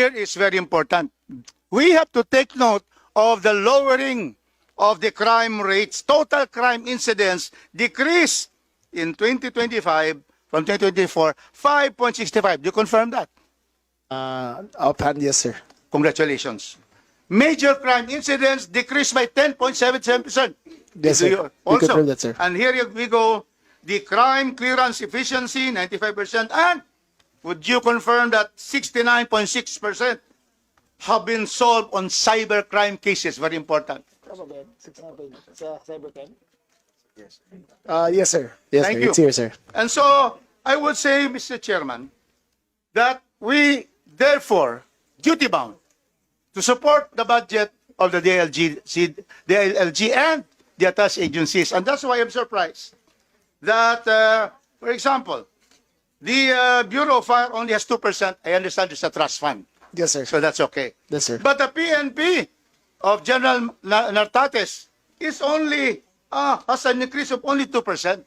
Here is very important. We have to take note of the lowering of the crime rates. Total crime incidents decreased in 2025 from 2024, 5.65. Do you confirm that? Offhand, yes, sir. Congratulations. Major crime incidents decreased by 10.77%. Yes, Do sir. you We confirm that, sir. And here we go, the crime clearance efficiency, 95%. And would you confirm that 69.6% have been solved on cyber crime cases? Very important. Yes, sir. Yes, Thank sir. you. It's here, sir. And so I would say, Mr. Chairman, that we therefore duty-bound to support the budget of the DLG and the attached agencies. And that's why I'm surprised that, for example, the Bureau of Fire only has 2%. I understand it's a trust fund, Yes, sir. so that's okay. Yes, sir. But the PNP of General Nartates is only has an increase of only 2%.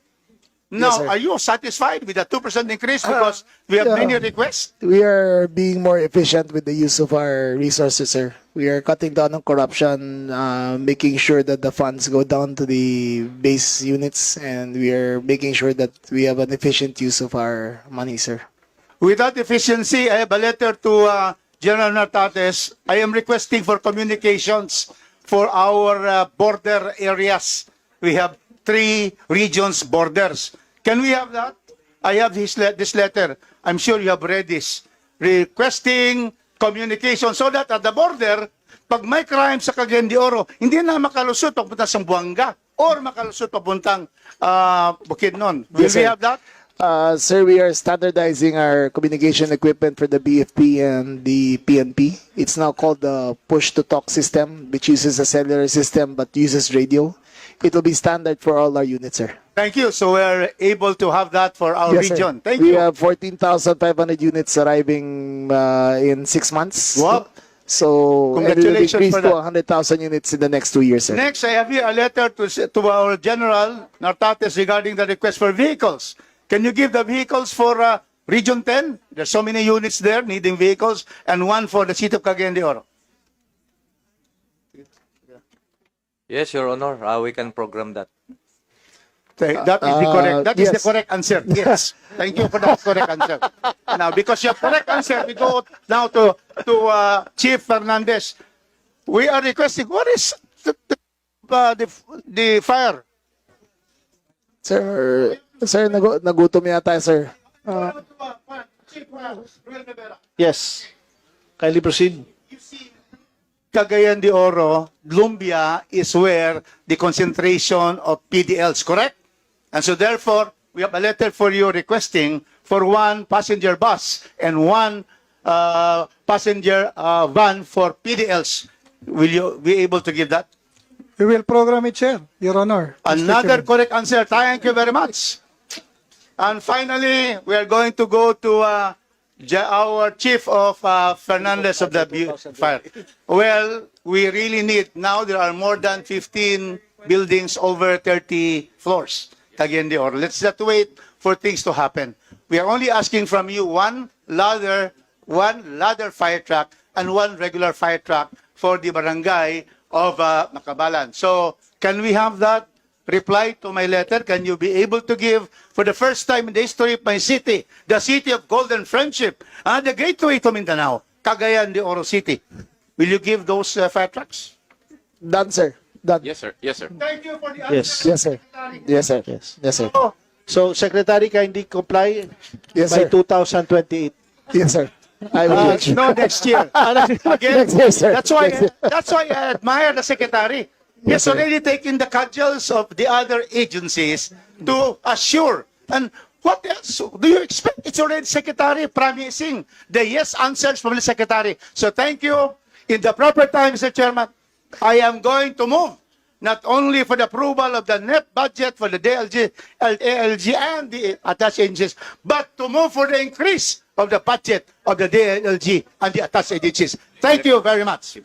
Now, Yes, sir. are you satisfied with the 2% increase? Because we have yeah. many requests. We are being more efficient with the use of our resources, sir. We are cutting down on corruption, making sure that the funds go down to the base units, and we are making sure that we have an efficient use of our money, sir. With that efficiency, I have a letter to General Nartates. I am requesting for communications for our border areas. We have 3 regions borders. Can we have that? I have this letter. I'm sure you have read this. Requesting communication so that at the border, pag may crime sa Cagayan de Oro, hindi na makalusot papunta sa Buanga or makalusot papuntang Bukidnon. Will Yes, we sir. have that? Sir, we are standardizing our communication equipment for the BFP and the PNP. It's now called the push-to-talk system, which uses a cellular system but uses radio. It will be standard for all our units, sir. Thank you. So we're able to have that for our Yes, sir. region. Thank we you. have 14,500 units arriving in 6 months. Wow. So, and it will Congratulations increase for to that. 100,000 units in the next 2 years, sir. Next, I have here a letter to our General Nartates regarding the request for vehicles. Can you give the vehicles for Region 10? There's so many units there needing vehicles, and one for the city of Cagayan de Oro. Yes, Your Honor, we can program that. That is the correct. That is the yes. correct answer. Yes. Thank you for that correct answer. Now, because your correct answer, we go now to Chief Fernandez. We are requesting. What is the fire? Sir, nagutom yata, sir. Yes. Kindly proceed. Cagayan de Oro, Lumbia is where the concentration of PDLs, correct? And so therefore, we have a letter for you requesting for 1 passenger bus and 1 passenger van for PDLs. Will you be able to give that? We will program it, sir, Your Honor. Another correct answer. Thank you very much. And finally, we are going to go to our chief of Fernandez of the fire. Well, we really need, now there are more than 15 buildings over 30 floors. Cagayan de Oro. Let's not wait for things to happen. We are only asking from you one ladder fire truck and 1 regular fire truck for the barangay of Makabalan. So, can we have that reply to my letter? Can you be able to give, for the first time in the history of my city, the city of golden friendship, and the gateway to Mindanao, Cagayan de Oro City? Will you give those fire trucks? Done, sir. Done. Yes, sir. Yes, sir. Thank you for the Yes. Yes, sir. Yes, sir. Yes. Yes, sir. So, Secretary, kindly comply Yes, by sir. 2028. Yes, sir. I will let you. No, next year. Again, Next year, sir. that's why Next year. I admire the secretary. He's Yes, sir. already taken the cudgels of the other agencies to assure. And what else do you expect? It's already secretary promising the yes answers from the secretary. So thank you. In the proper time, Mr. Chairman, I am going to move not only for the approval of the net budget for the DLG, ALG, and the attached agencies, but to move for the increase of the budget of the DLG and the attached agencies. Thank you very much.